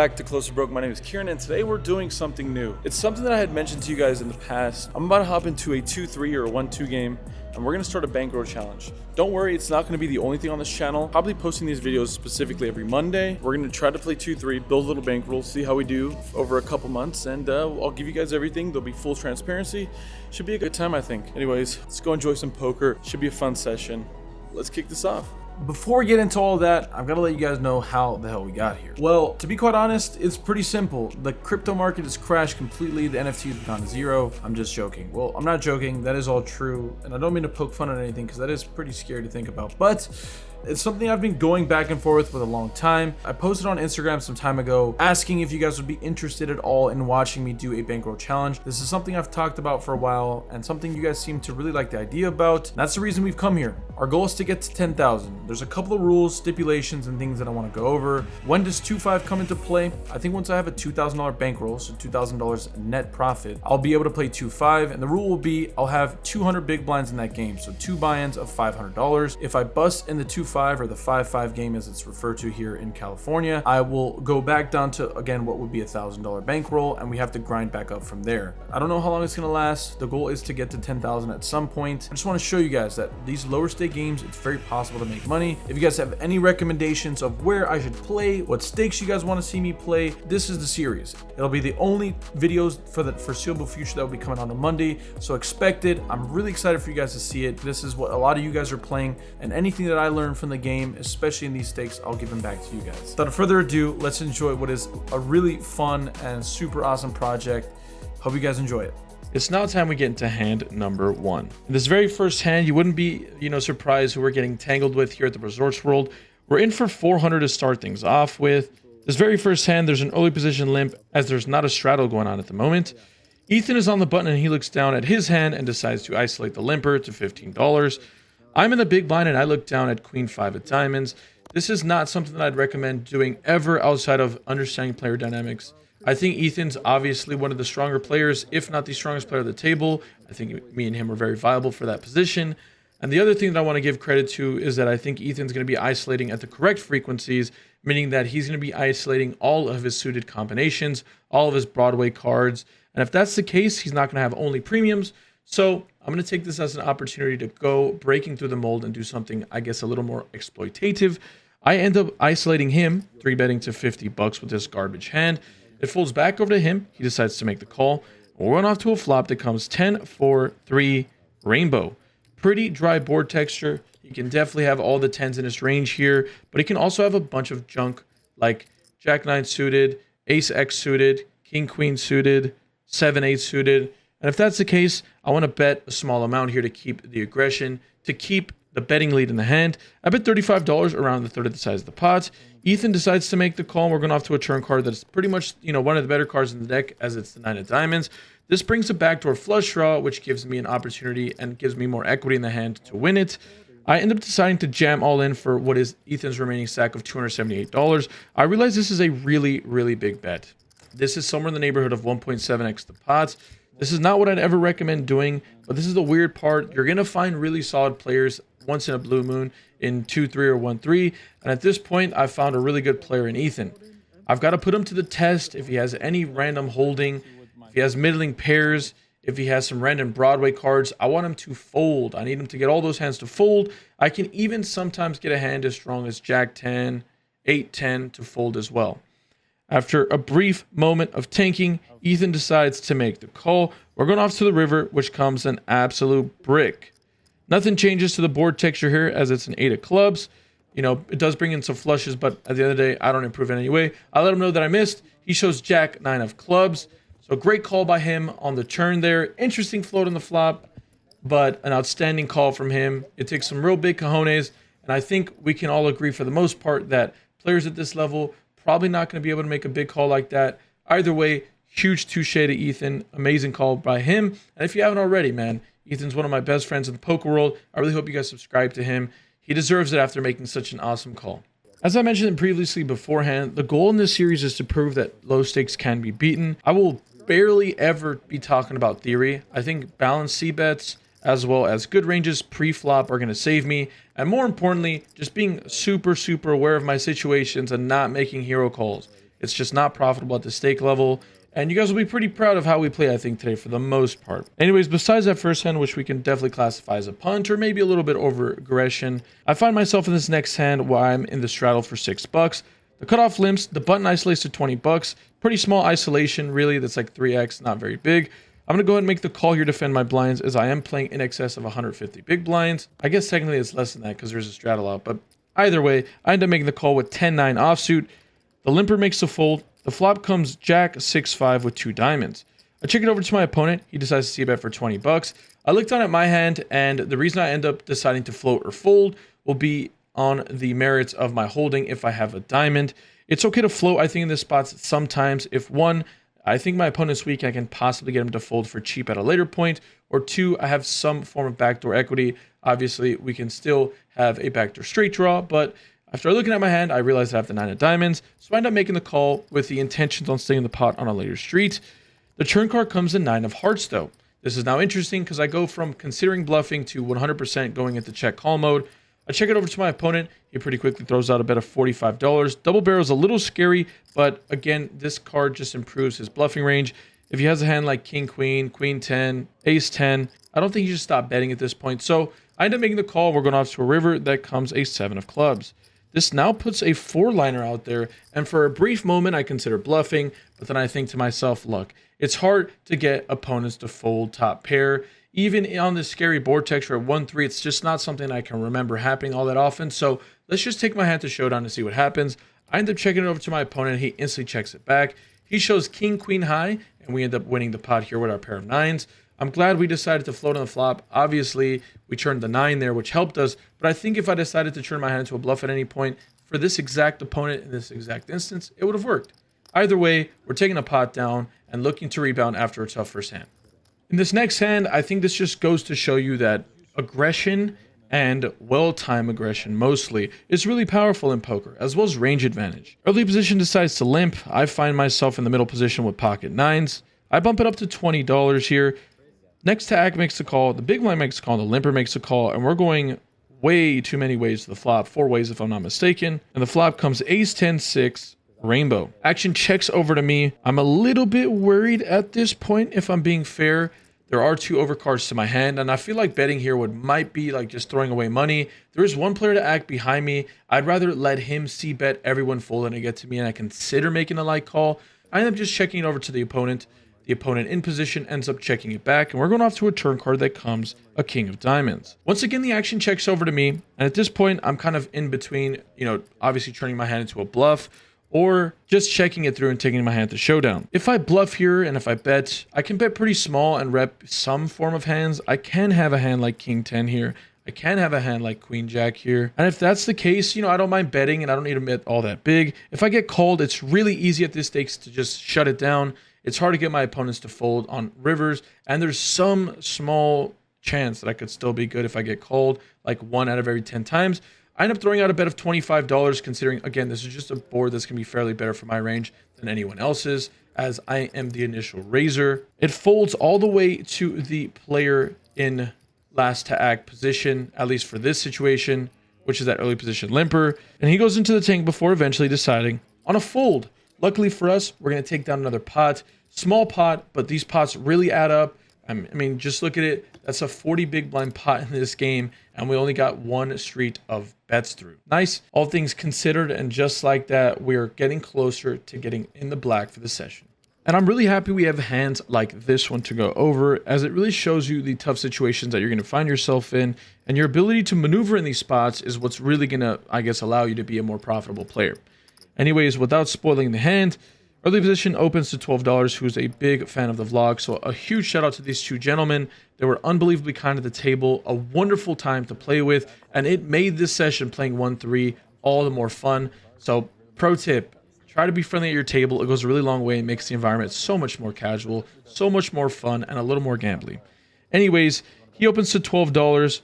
back to Closer Broke. My name is Kieran, and today we're doing something new. It's something that I had mentioned to you guys in the past. I'm about to hop into a 2-3 or a 1-2 game, and we're going to start a bankroll challenge. Don't worry, it's not going to be the only thing on this channel. Probably posting these videos specifically every Monday. We're going to try to play 2-3, build a little bankroll, see how we do over a couple months, and I'll give you guys everything. There'll be full transparency. Should be a good time, I think. Anyways, let's go enjoy some poker. Should be a fun session. Let's kick this off. Before we get into all that, I've got to let you guys know how the hell we got here. Well, to be quite honest, it's pretty simple. The crypto market has crashed completely. The NFTs have gone to zero. I'm just joking. Well, I'm not joking. That is all true. And I don't mean to poke fun at anything because that is pretty scary to think about. But it's something I've been going back and forth with a long time. I posted on Instagram some time ago asking if you guys would be interested at all in watching me do a bankroll challenge. This is something I've talked about for a while and something you guys seem to really like the idea about. And that's the reason we've come here. Our goal is to get to 10,000. There's a couple of rules, stipulations, and things that I want to go over. When does 2-5 come into play? I think once I have a $2,000 bankroll, so $2,000 net profit, I'll be able to play 2-5. And the rule will be I'll have 200 big blinds in that game, so 2 buy-ins of $500. If I bust in the 2-5 or the 5-5 game as it's referred to here in California, I will go back down to, again, what would be $1,000 bankroll, and we have to grind back up from there. I don't know how long it's going to last. The goal is to get to 10,000 at some point. I just want to show you guys that these lower stake games, it's very possible to make money. If you guys have any recommendations of where I should play, what stakes you guys want to see me play, this is the series. It'll be the only videos for the foreseeable future that will be coming on Monday, so expect it. I'm really excited for you guys to see it. This is what a lot of you guys are playing, and anything that I learned from the game, especially in these stakes, I'll give them back to you guys. Without further ado, let's enjoy what is a really fun and super awesome project. Hope you guys enjoy it. It's now time we get into hand number 1. In this very first hand, you wouldn't be, surprised who we're getting tangled with here at the Resorts World. We're in for 400 to start things off with. This very first hand, there's an early position limp as there's not a straddle going on at the moment. Ethan is on the button and he looks down at his hand and decides to isolate the limper to $15. I'm in the big blind and I look down at Queen 5 of diamonds. This is not something that I'd recommend doing ever outside of understanding player dynamics. I think Ethan's obviously one of the stronger players, if not the strongest player at the table. I think me and him are very viable for that position. And the other thing that I want to give credit to is that I think Ethan's going to be isolating at the correct frequencies, meaning that he's going to be isolating all of his suited combinations, all of his Broadway cards. And if that's the case, he's not going to have only premiums. So I'm going to take this as an opportunity to go breaking through the mold and do something, I guess, a little more exploitative. I end up isolating him, 3-betting to $50 with this garbage hand. It folds back over to him. He decides to make the call. We'll run off to a flop that comes 10-4-3 rainbow. Pretty dry board texture. He can definitely have all the 10s in his range here, but he can also have a bunch of junk like Jack-9 suited, Ace-X suited, King-Queen suited, 7-8 suited. And if that's the case, I want to bet a small amount here to keep the aggression, to keep the betting lead in the hand. I bet $35, around the third of the size of the pot. Ethan decides to make the call. We're going off to a turn card that's pretty much, one of the better cards in the deck, as it's the 9 of diamonds. This brings a backdoor flush draw, which gives me an opportunity and gives me more equity in the hand to win it. I end up deciding to jam all in for what is Ethan's remaining stack of $278. I realize this is a really, really big bet. This is somewhere in the neighborhood of 1.7x the pot. This is not what I'd ever recommend doing, but this is the weird part. You're going to find really solid players once in a blue moon in 2-3 or 1-3, and at this point, I've found a really good player in Ethan. I've got to put him to the test if he has any random holding, if he has middling pairs, if he has some random Broadway cards. I want him to fold. I need him to get all those hands to fold. I can even sometimes get a hand as strong as Jack-10, 8-10 to fold as well. After a brief moment of tanking, Ethan decides to make the call. We're going off to the river, which comes an absolute brick. Nothing changes to the board texture here as it's an 8 of clubs. It does bring in some flushes, but at the end of the day, I don't improve in any way. I let him know that I missed. He shows Jack-9 of clubs. So great call by him on the turn there. Interesting float on the flop, but an outstanding call from him. It takes some real big cojones, and I think we can all agree for the most part that players at this level probably not going to be able to make a big call like that. Either way, huge touche to Ethan. Amazing call by him. And if you haven't already, man, Ethan's one of my best friends in the poker world. I really hope you guys subscribe to him. He deserves it after making such an awesome call. As I mentioned previously beforehand, the goal in this series is to prove that low stakes can be beaten. I will barely ever be talking about theory. I think balanced C-bets as well as good ranges pre-flop are going to save me. And more importantly, just being super aware of my situations and not making hero calls. It's just not profitable at the stake level. And you guys will be pretty proud of how we play, I think, today for the most part. Anyways, besides that first hand, which we can definitely classify as a punt or maybe a little bit over aggression, I find myself in this next hand while I'm in the straddle for $6. The cutoff limps, the button isolates to $20. Pretty small isolation, really. That's like 3x, not very big. I'm going to go ahead and make the call here to defend my blinds as I am playing in excess of 150 big blinds. I guess technically it's less than that because there's a straddle out, but either way, I end up making the call with 10-9 offsuit. The limper makes the fold. The flop comes Jack 6-5 with 2 diamonds. I check it over to my opponent. He decides to see a bet for $20. I looked on at my hand, and the reason I end up deciding to float or fold will be on the merits of my holding if I have a diamond. It's okay to float, I think, in this spot sometimes. If one, I think my opponent's weak, I can possibly get him to fold for cheap at a later point. Or two, I have some form of backdoor equity. Obviously, we can still have a backdoor straight draw, but after looking at my hand, I realized I have the 9 of diamonds, so I end up making the call with the intentions on staying in the pot on a later street. The turn card comes in 9 of hearts, though. This is now interesting because I go from considering bluffing to 100% going into check call mode. I check it over to my opponent. He pretty quickly throws out a bet of $45. Double barrel is a little scary, but again, this card just improves his bluffing range. If he has a hand like king, queen, queen 10, ace 10, I don't think you should stop betting at this point. So I end up making the call. We're going off to a river that comes a 7 of clubs. This now puts a 4-liner out there, and for a brief moment, I consider bluffing, but then I think to myself, look, it's hard to get opponents to fold top pair. Even on this scary board texture at 1-3, it's just not something I can remember happening all that often, so let's just take my hand to showdown to see what happens. I end up checking it over to my opponent. He instantly checks it back. He shows king, queen high, and we end up winning the pot here with our pair of 9s. I'm glad we decided to float on the flop. Obviously, we turned the 9 there, which helped us. But I think if I decided to turn my hand into a bluff at any point, for this exact opponent in this exact instance, it would have worked. Either way, we're taking a pot down and looking to rebound after a tough first hand. In this next hand, I think this just goes to show you that aggression and well-timed aggression mostly is really powerful in poker, as well as range advantage. Early position decides to limp. I find myself in the middle position with pocket 9s. I bump it up to $20 here. Next to act makes a call, the big blind makes a call, the limper makes a call, and we're going way too many ways to the flop, 4 ways if I'm not mistaken. And the flop comes ace 10 6 rainbow. Action checks over to me. I'm a little bit worried at this point, if I'm being fair. There are 2 overcards to my hand, and I feel like betting here might be like just throwing away money. There is 1 player to act behind me. I'd rather let him see bet everyone fold and it get to me, and I consider making a light call. I end up just checking it over to the opponent. The opponent in position ends up checking it back, and we're going off to a turn card that comes a king of diamonds. Once again, the action checks over to me, and at this point, I'm kind of in between, obviously turning my hand into a bluff, or just checking it through and taking my hand to showdown. If I bluff here and if I bet, I can bet pretty small and rep some form of hands. I can have a hand like king 10 here. I can have a hand like queen jack here. And if that's the case, I don't mind betting and I don't need to bet all that big. If I get called, it's really easy at this stakes to just shut it down. It's hard to get my opponents to fold on rivers, and there's some small chance that I could still be good if I get called, like 1 out of every 10 times. I end up throwing out a bet of $25, considering, again, this is just a board that's going to be fairly better for my range than anyone else's, as I am the initial raiser. It folds all the way to the player in last to act position, at least for this situation, which is that early position limper, and he goes into the tank before eventually deciding on a fold. Luckily for us, we're going to take down another pot. Small pot, but these pots really add up. I mean, just look at it. That's a 40 big blind pot in this game, and we only got 1 street of bets through. Nice, all things considered, and just like that, we're getting closer to getting in the black for the session. And I'm really happy we have hands like this one to go over, as it really shows you the tough situations that you're going to find yourself in, and your ability to maneuver in these spots is what's really going to, I guess, allow you to be a more profitable player. Anyways, without spoiling the hand, early position opens to $12, who's a big fan of the vlog. So a huge shout out to these 2 gentlemen. They were unbelievably kind at the table, a wonderful time to play with, and it made this session playing 1-3 all the more fun. So pro tip, try to be friendly at your table. It goes a really long way and makes the environment so much more casual, so much more fun, and a little more gambling. Anyways, he opens to $12.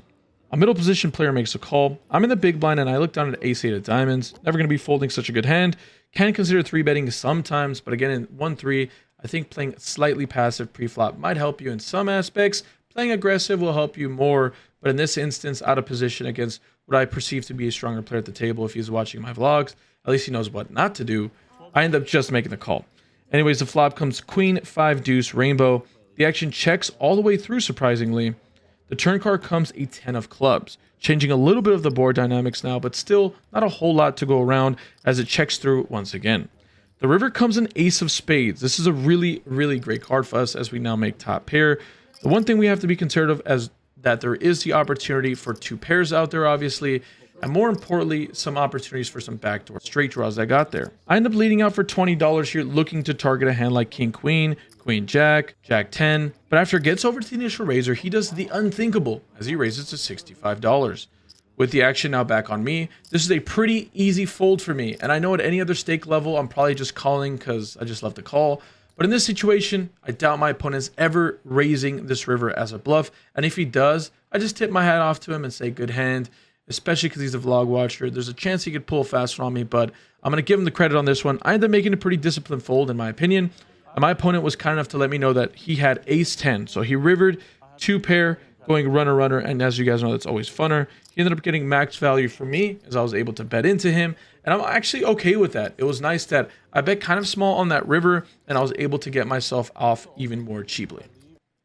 A middle position player makes a call. I'm in the big blind and I look down at ace 8 of diamonds. Never going to be folding such a good hand. Can consider 3-betting sometimes, but again in 1-3, I think playing slightly passive pre-flop might help you in some aspects. Playing aggressive will help you more, but in this instance, out of position against what I perceive to be a stronger player at the table if he's watching my vlogs. At least he knows what not to do. I end up just making the call. Anyways, the flop comes queen, 5 deuce, rainbow. The action checks all the way through, surprisingly. The turn card comes a 10 of clubs, changing a little bit of the board dynamics now, but still not a whole lot to go around as it checks through once again. The river comes an ace of spades. This is a really, really great card for us as we now make top pair. The one thing we have to be concerned of is that there is the opportunity for 2 pairs out there, obviously, and more importantly, some opportunities for some backdoor straight draws I got there. I end up leading out for $20 here, looking to target a hand like king queen, queen jack, jack 10, but after it gets over to the initial raiser, he does the unthinkable as he raises to $65. With the action now back on me, this is a pretty easy fold for me, and I know at any other stake level, I'm probably just calling because I just love to call, but in this situation, I doubt my opponent's ever raising this river as a bluff, and if he does, I just tip my hat off to him and say good hand, especially because he's a vlog watcher. There's a chance he could pull fast on me, but I'm going to give him the credit on this one. I ended up making a pretty disciplined fold, in my opinion, and my opponent was kind enough to let me know that he had ace 10, so he rivered 2 pair, going runner, and as you guys know, that's always funner. He ended up getting max value for me as I was able to bet into him, and I'm actually okay with that. It was nice that I bet kind of small on that river, and I was able to get myself off even more cheaply.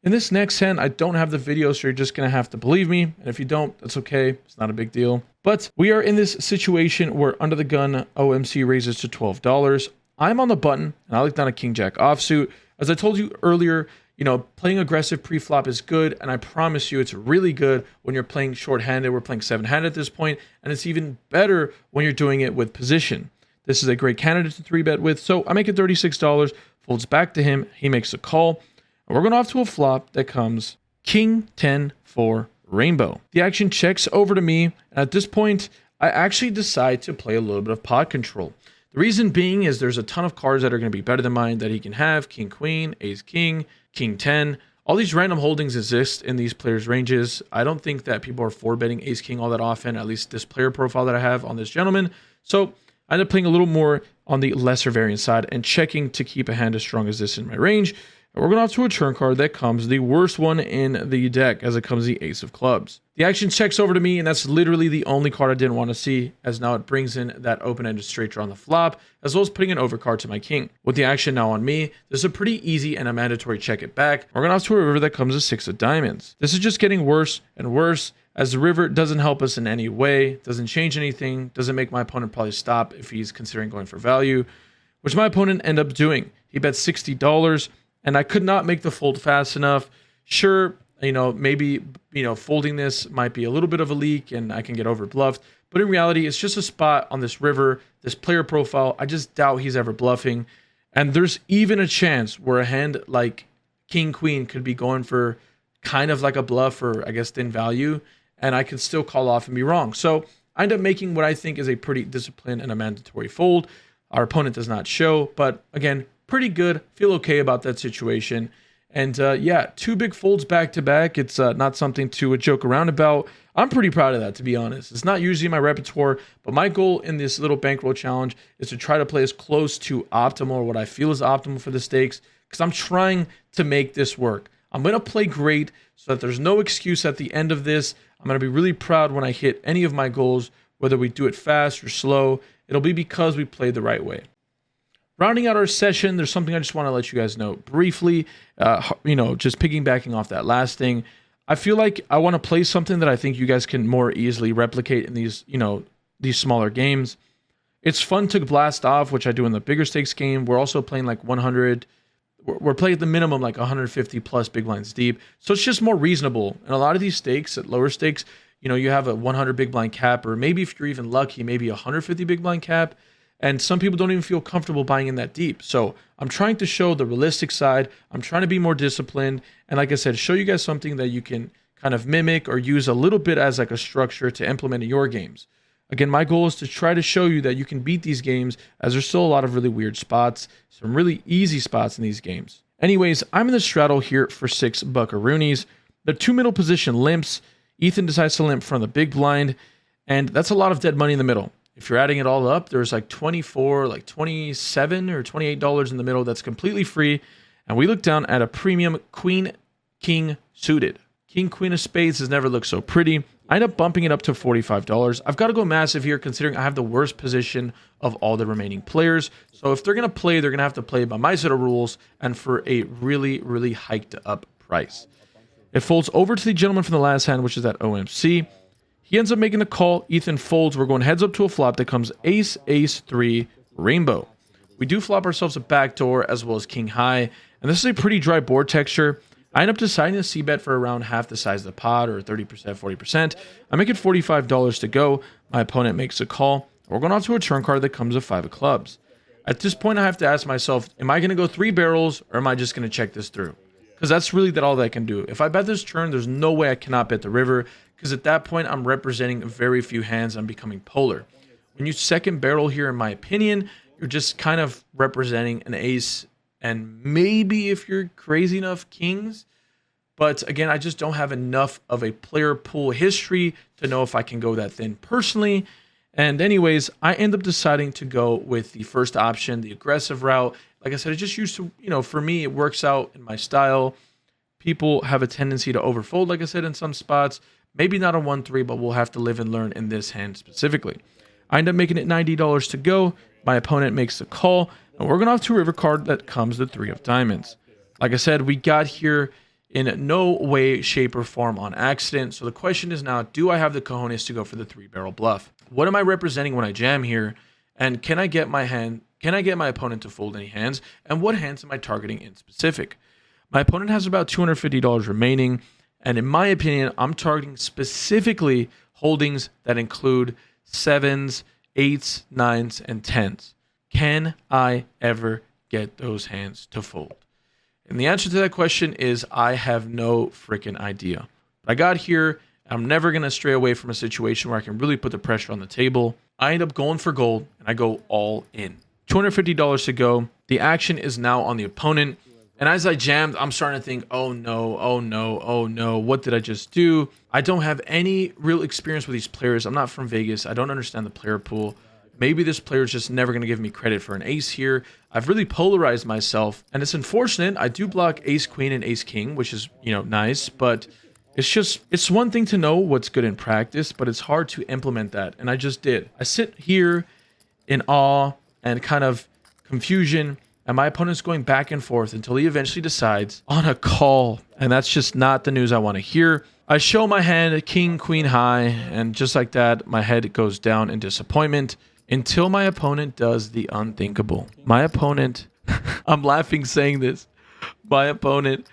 In this next hand, I don't have the video, so you're just going to have to believe me, and if you don't, that's okay. It's not a big deal. But we are in this situation where under the gun, OMC raises to $12. I'm on the button, and I look down a king jack offsuit. As I told you earlier, you know, playing aggressive pre-flop is good, and I promise you it's really good when you're playing short-handed. We're playing 7-handed at this point, and it's even better when you're doing it with position. This is a great candidate to 3-bet with, so I make it $36, folds back to him, he makes a call, and we're going off to a flop that comes king 10 for rainbow. The action checks over to me, and at this point, I actually decide to play a little bit of pot control. The reason being is there's a ton of cards that are going to be better than mine that he can have. King queen, ace king, king 10. All these random holdings exist in these players' ranges. I don't think that people are 4-betting ace king all that often, at least this player profile that I have on this gentleman. So I end up playing a little more on the lesser variant side and checking to keep a hand as strong as this in my range. And we're going off to a turn card that comes the worst one in the deck, as it comes the ace of clubs. The action checks over to me, and that's literally the only card I didn't want to see, as now it brings in that open-ended straight draw on the flop, as well as putting an overcard to my king. With the action now on me, this is a pretty easy and a mandatory check it back. We're going off to a river that comes a 6 of diamonds. This is just getting worse and worse, as the river doesn't help us in any way, doesn't change anything, doesn't make my opponent probably stop if he's considering going for value, which my opponent ended up doing. He bet $60, and I could not make the fold fast enough. Sure, you know, maybe, you know, folding this might be a little bit of a leak and I can get over bluffed, but in reality, it's just a spot on this river, this player profile. I just doubt he's ever bluffing. And there's even a chance where a hand like king queen could be going for kind of like a bluff or I guess thin value, and I can still call off and be wrong. So I end up making what I think is a pretty disciplined and a mandatory fold. Our opponent does not show, but again, pretty good. Feel okay about that situation. And yeah, 2 big folds back to back. It's not something to joke around about. I'm pretty proud of that, to be honest. It's not usually my repertoire, but my goal in this little bankroll challenge is to try to play as close to optimal, or what I feel is optimal for the stakes, because I'm trying to make this work. I'm going to play great so that there's no excuse at the end of this. I'm going to be really proud when I hit any of my goals, whether we do it fast or slow. It'll be because we played the right way. Rounding out our session, there's something I just want to let you guys know briefly. You know, just piggybacking off that last thing, I feel like I want to play something that I think you guys can more easily replicate in these, you know, these smaller games. It's fun to blast off, which I do in the bigger stakes game. We're also playing like 100. We're playing at the minimum like 150 plus big blinds deep. So it's just more reasonable. And a lot of these stakes, at lower stakes, you know, you have a 100 big blind cap, or maybe if you're even lucky, maybe 150 big blind cap. And some people don't even feel comfortable buying in that deep. So I'm trying to show the realistic side. I'm trying to be more disciplined. And like I said, show you guys something that you can kind of mimic or use a little bit as like a structure to implement in your games. Again, my goal is to try to show you that you can beat these games, as there's still a lot of really weird spots, some really easy spots in these games. Anyways, I'm in the straddle here for 6 buckaroonies. The 2 middle position limps. Ethan decides to limp from the big blind, and that's a lot of dead money in the middle. If you're adding it all up, there's like 24, like 27 or $28 in the middle that's completely free. And we look down at a premium queen king suited. King queen of spades has never looked so pretty. I end up bumping it up to $45. I've got to go massive here considering I have the worst position of all the remaining players. So if they're going to play, they're going to have to play by my set of rules and for a really, really hiked up price. It folds over to the gentleman from the last hand, which is that OMC. He ends up making the call. Ethan folds. We're going heads up to a flop that comes ace, ace, 3, rainbow. We do flop ourselves a backdoor as well as king high. And this is a pretty dry board texture. I end up deciding to c-bet for around half the size of the pot, or 30%, 40%. I make it $45 to go. My opponent makes a call. We're going off to a turn card that comes with 5 of clubs. At this point, I have to ask myself, am I going to go 3 barrels, or am I just going to check this through? Because that's really all that I can do. If I bet this turn, there's no way I cannot bet the river, because at that point, I'm representing very few hands. I'm becoming polar. When you second barrel here, in my opinion, you're just kind of representing an ace, and maybe if you're crazy enough, kings. But again, I just don't have enough of a player pool history to know if I can go that thin personally. And anyways, I end up deciding to go with the first option, the aggressive route. Like I said, it just used to, for me, it works out in my style. People have a tendency to overfold, like I said, in some spots. Maybe not a 1-3, but we'll have to live and learn in this hand specifically. I end up making it $90 to go. My opponent makes the call. And we're going off to a river card that comes the 3 of diamonds. Like I said, we got here in no way, shape, or form on accident. So the question is now, do I have the cojones to go for the 3-barrel bluff? What am I representing when I jam here? And can I get my opponent to fold any hands? And what hands am I targeting in specific? My opponent has about $250 remaining. And in my opinion, I'm targeting specifically holdings that include 7s, 8s, 9s, and 10s. Can I ever get those hands to fold? And the answer to that question is I have no freaking idea. But I got here. I'm never going to stray away from a situation where I can really put the pressure on the table. I end up going for gold, and I go all in. $250 to go. The action is now on the opponent. And as I jammed, I'm starting to think, oh no, oh no, oh no, what did I just do? I don't have any real experience with these players. I'm not from Vegas. I don't understand the player pool. Maybe this player is just never going to give me credit for an ace here. I've really polarized myself, and it's unfortunate. I do block ace queen and ace king, which is, nice, but it's one thing to know what's good in practice, but it's hard to implement that, and I just did. I sit here in awe and kind of confusion, and my opponent's going back and forth until he eventually decides on a call, and that's just not the news I want to hear. I show my hand, king, queen high, and just like that, my head goes down in disappointment. Until my opponent does the unthinkable. My opponent, I'm laughing saying this, my opponent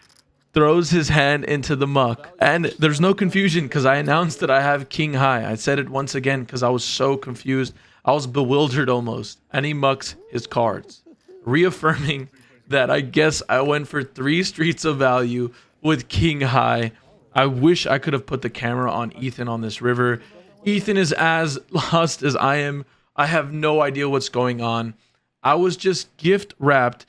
throws his hand into the muck. And there's no confusion because I announced that I have king high. I said it once again because I was so confused. I was bewildered almost. And he mucks his cards, reaffirming that I guess I went for 3 streets of value with king high. I wish I could have put the camera on Ethan on this river. Ethan is as lost as I am. I have no idea what's going on. I was just gift wrapped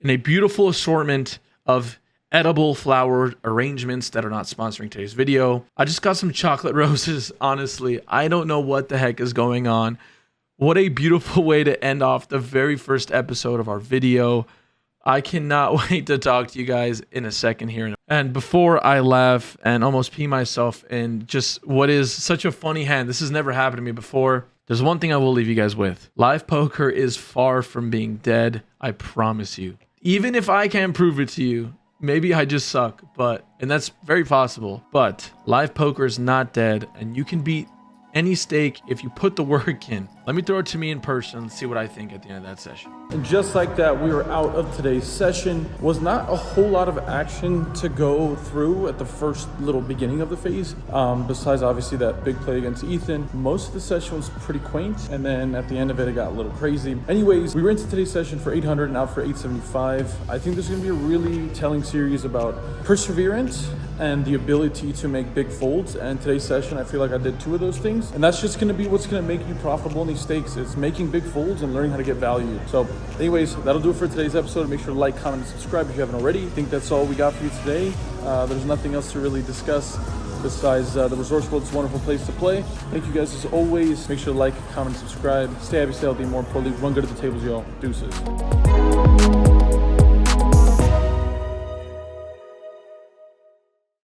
in a beautiful assortment of edible flower arrangements that are not sponsoring today's video. I just got some chocolate roses, honestly. I don't know what the heck is going on. What a beautiful way to end off the very first episode of our video. I cannot wait to talk to you guys in a second here. And before I laugh and almost pee myself in just what is such a funny hand, this has never happened to me before. There's one thing I will leave you guys with. Live poker is far from being dead. I promise you. Even if I can't prove it to you, maybe I just suck, and that's very possible. But live poker is not dead, and you can beat any stake if you put the work in. Let me throw it to me in person and see what I think at the end of that session. And just like that, we were out of today's session. Was not a whole lot of action to go through at the first little beginning of the phase. Besides obviously that big play against Ethan. Most of the session was pretty quaint. And then at the end of it, it got a little crazy. Anyways, we were into today's session for 800 and out for 875. I think this is gonna be a really telling series about perseverance and the ability to make big folds. And today's session, I feel like I did 2 of those things. And that's just gonna be what's gonna make you profitable in these stakes. It's making big folds and learning how to get value. So anyways, that'll do it for today's episode. Make sure to like, comment, and subscribe if you haven't already. I think that's all we got for you today. There's nothing else to really discuss besides the Resorts World is a wonderful place to play. Thank you guys as always. Make sure to like, comment, and subscribe. Stay happy, stay healthy, more importantly, run good at the tables, y'all. Deuces.